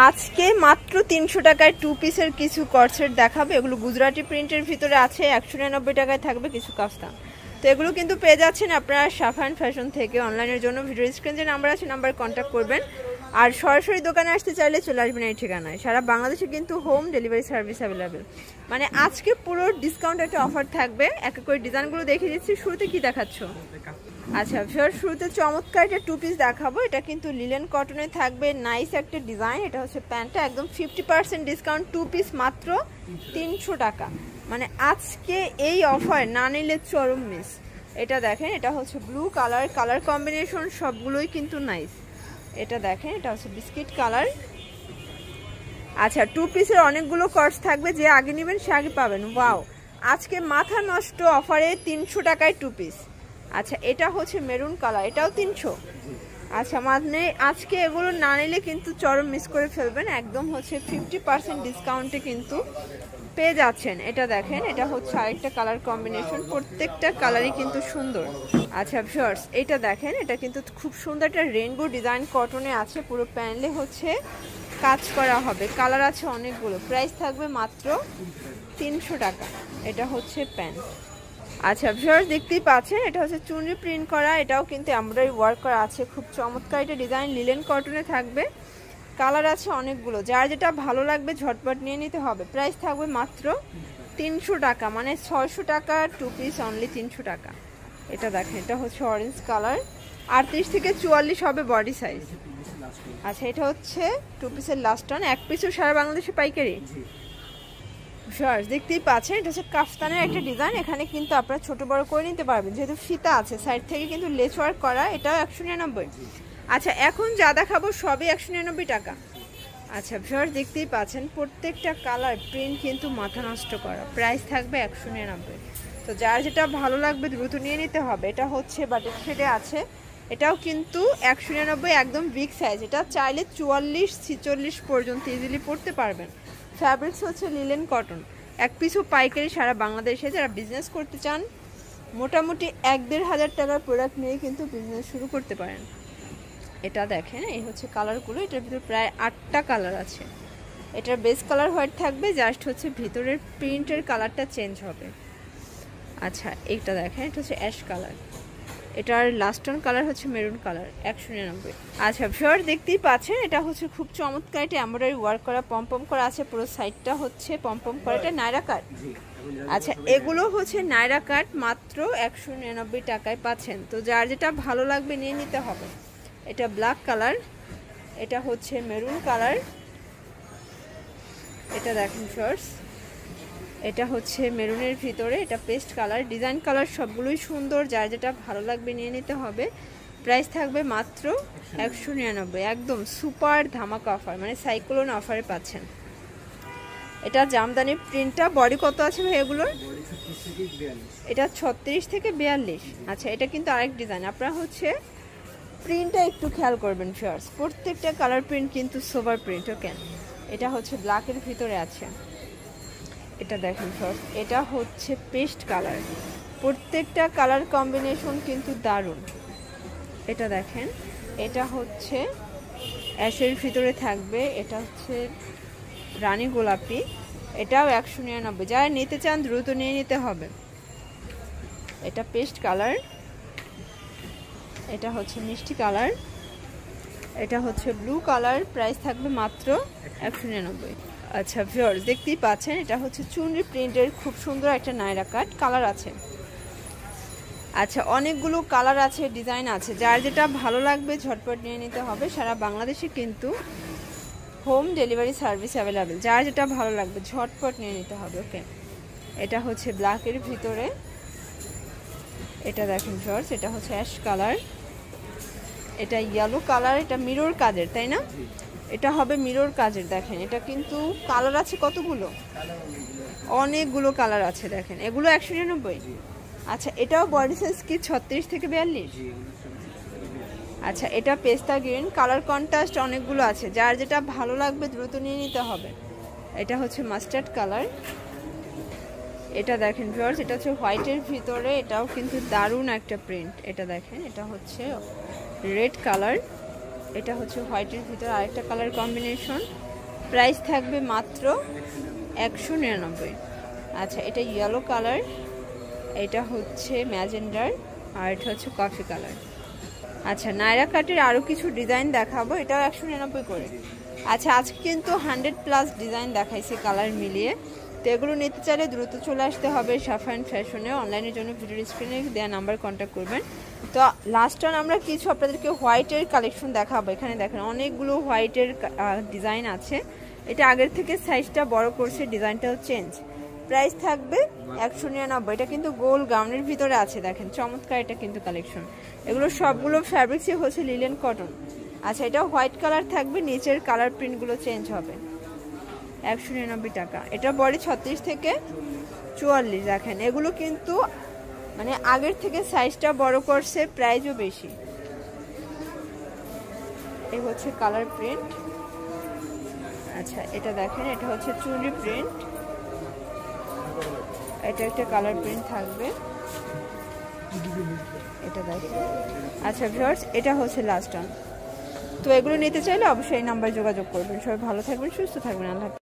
আজকে মাত্র 300 টাকায় 2 পিসের কিছু কর্সেট দেখাবে। এগুলো গুজরাটি প্রিন্টের ভিতরে আছে, 199 টাকায় থাকবে কিছু কাফতান। তো এগুলো কিন্তু পেয়ে যাচ্ছেন আপনারা সাফান ফ্যাশন থেকে। অনলাইনের জন্য ভিডিও স্ক্রিনে যে নাম্বার আছে নাম্বারে কন্ট্যাক্ট করবেন, আর সরাসরি দোকানে আসতে চাইলে চলে আসবেন এই ঠিকানায়। সারা বাংলাদেশে কিন্তু হোম ডেলিভারি সার্ভিস অ্যাভেলেবেল। মানে আজকে পুরো ডিসকাউন্ট একটা অফার থাকবে। এক এক করে ডিজাইনগুলো দেখিয়ে দিচ্ছি। শুরুতে কি দেখাচ্ছ? আচ্ছা ভিউয়ার, শুরুতে চমৎকার একটা 2 পিস দেখাবো। এটা কিন্তু লিলেন কটনে থাকবে, নাইস একটা ডিজাইন। এটা হচ্ছে প্যান্টটা, একদম 50% ডিসকাউন্ট, 2 পিস মাত্র 300 টাকা। মানে আজকে এই অফার না নিলে চরম মিস। এটা দেখেন, এটা হচ্ছে ব্লু কালার, কালার কম্বিনেশন সবগুলোই কিন্তু নাইস। এটা দেখেন, এটা হচ্ছে বিস্কিট কালার। আচ্ছা 2 পিসের অনেকগুলো কর্স থাকবে, যে আগে নেবেন সে আগে পাবেন। ওয়াও, আজকে মাথা নষ্ট অফারে 300 টাকায় 2 পিস। আচ্ছা এটা হচ্ছে মেরুন কালার, এটাও 300। আচ্ছা মানে আজকে এগুলো না নিলে কিন্তু চরম মিস করে ফেলবেন। একদম হচ্ছে 50% ডিসকাউন্টে কিন্তু পেয়ে যাচ্ছেন। এটা দেখেন, এটা হচ্ছে আরেকটা কালার কম্বিনেশন, প্রত্যেকটা কালারই কিন্তু সুন্দর। আচ্ছা ভিউয়ার্স, এটা দেখেন, এটা কিন্তু খুব সুন্দর একটা রেইনবো ডিজাইন কটনে আছে। পুরো প্যানেলে হচ্ছে কাজ করা হবে, কালার আছে অনেকগুলো। প্রাইস থাকবে মাত্র 300 টাকা। এটা হচ্ছে প্যান্ট। আচ্ছা ভিউয়ার্স, দেখতেই পাচ্ছেন এটা হচ্ছে চুনরি প্রিন্ট করা, এটাও কিন্তু এমব্রয়ডারি ওয়ার্ক করা আছে। খুব চমৎকার এটা ডিজাইন, লিলেন কটনে থাকবে, কালার আছে অনেকগুলো। যার যেটা ভালো লাগবে ঝটপট নিয়ে নিতে হবে। প্রাইস থাকবে মাত্র 300 টাকা, মানে 600 টাকা 2 পিস, অনলি 300 টাকা। এটা দেখেন, এটা হচ্ছে অরেঞ্জ কালার, 38 থেকে 44 হবে বডি সাইজ। আচ্ছা এটা হচ্ছে 2 পিসের লাস্ট টান, 1 পিসও সারা বাংলাদেশে পাইকারি। দেখতেই পাচ্ছেন এটা হচ্ছে কাফতানের একটা ডিজাইন। এখানে কিন্তু আপনারা ছোট বড় করে নিতে পারবেন, যেহেতু ফিতা আছে সাইড থেকে কিন্তু লেস ওয়ার্ক করা। এটাও 199। আচ্ছা এখন যা দেখাবো সবই 199 টাকা। আচ্ছা ভিউয়ার্স, দেখতেই পাচ্ছেন প্রত্যেকটা কালার প্রিন্ট কিন্তু মাথা নষ্ট করা। প্রাইস থাকবে 199। তো যার যেটা ভালো লাগবে দ্রুত নিয়ে নিতে হবে। এটা হচ্ছে বাটিক শেডে আছে, এটাও কিন্তু 199, একদম বিগ সাইজ। এটা চাইলে 44-46 পর্যন্ত ইজিলি পড়তে পারবেন। ফ্যাব্রিক্স হচ্ছে লিলেন কটন, 1 পিসও পাইকারি সারা বাংলাদেশে। যারা বিজনেস করতে চান মোটামুটি 1-1.5 হাজার টাকার প্রোডাক্ট নিয়ে কিন্তু বিজনেস শুরু করতে পারেন। এটা দেখেন, এই হচ্ছে কালারগুলো। এটার ভিতরে প্রায় 8টা কালার আছে। এটার বেস কালার হোয়াইট থাকবে, জাস্ট হচ্ছে ভিতরের প্রিন্টের কালারটা চেঞ্জ হবে। আচ্ছা এইটা দেখেন, এটা হচ্ছে অ্যাশ কালার, এটার লাস্ট অন কালার হচ্ছে মেরুন কালার, 199। আচ্ছা ভিউয়ার, দেখতেই পাচ্ছেন এটা হচ্ছে খুব চমৎকার, এটা এমব্রয়ডারি ওয়ার্ক করা, পমপম করা আছে। পুরো সাইডটা হচ্ছে পমপম করা। এটা নায়রা কাট। আচ্ছা এগুলো হচ্ছে নায়রা কাট, মাত্র 199 টাকায় পাচ্ছেন। তো যার যেটা ভালো লাগবে নিয়ে নিতে হবে। এটা ব্ল্যাক কালার, এটা হচ্ছে মেরুন কালার। এটা দেখেন ভিউয়ার্স, এটা হচ্ছে মেরুনের ভিতরে, এটা পেস্ট কালার। ডিজাইন কালার সবগুলোই সুন্দর, যার যেটা ভালো লাগবে নিয়ে নিতে হবে। প্রাইস থাকবে মাত্র 199, একদম সুপার ধামাকা অফার, মানে সাইক্লোন অফারে পাচ্ছেন। এটা জামদানি প্রিন্টটা। বডি কত আছে ভাই এগুলোর? এটা 36 থেকে 42। আচ্ছা এটা কিন্তু আরেক ডিজাইন। আপনারা হচ্ছে প্রিন্টটা একটু খেয়াল করবেন ভিউয়ার্স, প্রত্যেকটা কালার প্রিন্ট কিন্তু সোভার প্রিন্ট। ওকে, এটা হচ্ছে ব্ল্যাকের ভিতরে আছে। এটা দেখেন ফার্স্ট, এটা হচ্ছে পেস্ট কালার, প্রত্যেকটা কালার কম্বিনেশন কিন্তু দারুণ। এটা দেখেন, এটা হচ্ছে অ্যাশের ভিতরে থাকবে, এটা হচ্ছে রানী গোলাপি, এটাও 199। যারা নিতে চান দ্রুত নিয়ে নিতে হবে। এটা পেস্ট কালার, এটা হচ্ছে মিষ্টি কালার, এটা হচ্ছে ব্লু কালার। প্রাইস থাকবে মাত্র 199। আচ্ছা ভিউয়ার্স, দেখতেই পাচ্ছেন এটা হচ্ছে চুনরি প্রিন্টের খুব সুন্দর একটা নায়রা কাট, কালার আছে। আচ্ছা অনেকগুলো কালার আছে, ডিজাইন আছে, যার যেটা ভালো লাগবে ঝটপট নিয়ে নিতে হবে। সারা বাংলাদেশে কিন্তু হোম ডেলিভারি সার্ভিস অ্যাভেলেবেল। যার যেটা ভালো লাগবে ঝটপট নিয়ে নিতে হবে। ওকে, এটা হচ্ছে ব্ল্যাকের ভিতরে। এটা দেখেন ভিউয়ার্স, এটা হচ্ছে অ্যাশ কালার, এটা ইয়েলো কালার। এটা মিরর কাজের, তাই না? এটা হবে মিরর কাজের। দেখেন এটা কিন্তু কালার আছে কতগুলো, অনেকগুলো কালার আছে। দেখেন এগুলো 199। আচ্ছা এটাও বডি সাইজ কি 36 থেকে 42? আচ্ছা এটা পেস্তা গ্রিন, কালার কন্ট্রাস্ট অনেকগুলো আছে, যার যেটা ভালো লাগবে দ্রুত নিয়ে নিতে হবে। এটা হচ্ছে মাস্টার্ড কালার। এটা দেখেন ভিউয়ার্স, এটা হচ্ছে হোয়াইটের ভিতরে, এটাও কিন্তু দারুণ একটা প্রিন্ট। এটা দেখেন, এটা হচ্ছে রেড কালার, এটা হচ্ছে হোয়াইটের ভিতরে আরেকটা কালার কম্বিনেশন। প্রাইস থাকবে মাত্র 199। আচ্ছা, এটা ইয়েলো কালার, এটা হচ্ছে ম্যাজেন্ডার, আর এটা হচ্ছে কফি কালার। আচ্ছা, নায়রা কাটের আরও কিছু ডিজাইন দেখাবো, এটাও 199 করে। আচ্ছা, আজকে কিন্তু 100+ ডিজাইন দেখাইছি কালার মিলিয়ে। তো এগুলো নিতে চাইলে দ্রুত চলে আসতে হবে সাফায়ান ফ্যাশনে। অনলাইনের জন্য ভিডিওর স্ক্রিনে দেওয়া নাম্বার কন্ট্যাক্ট করবেন। তো লাস্ট টাইম আমরা কিছু আপনাদেরকে হোয়াইটের কালেকশন দেখাবো। এখানে দেখেন অনেকগুলো হোয়াইটের ডিজাইন আছে। এটা আগের থেকে সাইজটা বড় করছে, ডিজাইনটাও চেঞ্জ। প্রাইস থাকবে 199। এটা কিন্তু গোল গাউনের ভিতরে আছে, দেখেন চমৎকার এটা কিন্তু কালেকশন। এগুলো সবগুলো ফ্যাব্রিক্সই হচ্ছে লিলেন কটন। আচ্ছা, এটা হোয়াইট কালার থাকবে, নিচের কালার প্রিন্টগুলো চেঞ্জ হবে। 199 টাকা। এটা বডি 36 থেকে 44। দেখেন এগুলো কিন্তু মানে আগের থেকে সাইজটা বড় করছে, প্রাইসও বেশি। এই হচ্ছে কালার প্রিন্ট। আচ্ছা, এটা দেখেন, এটা হচ্ছে চুনরি প্রিন্ট, এটা একটা কালার প্রিন্ট থাকবে, এটা দেখেন। আচ্ছা ভিউয়ার্স, এটা হচ্ছে লাস্ট টাইম। তো এগুলো নিতে চাইলে অবশ্যই এই নাম্বারে যোগাযোগ করবেন। সবাই ভালো থাকবেন, সুস্থ থাকবেন, আল্লাহ হাফেজ।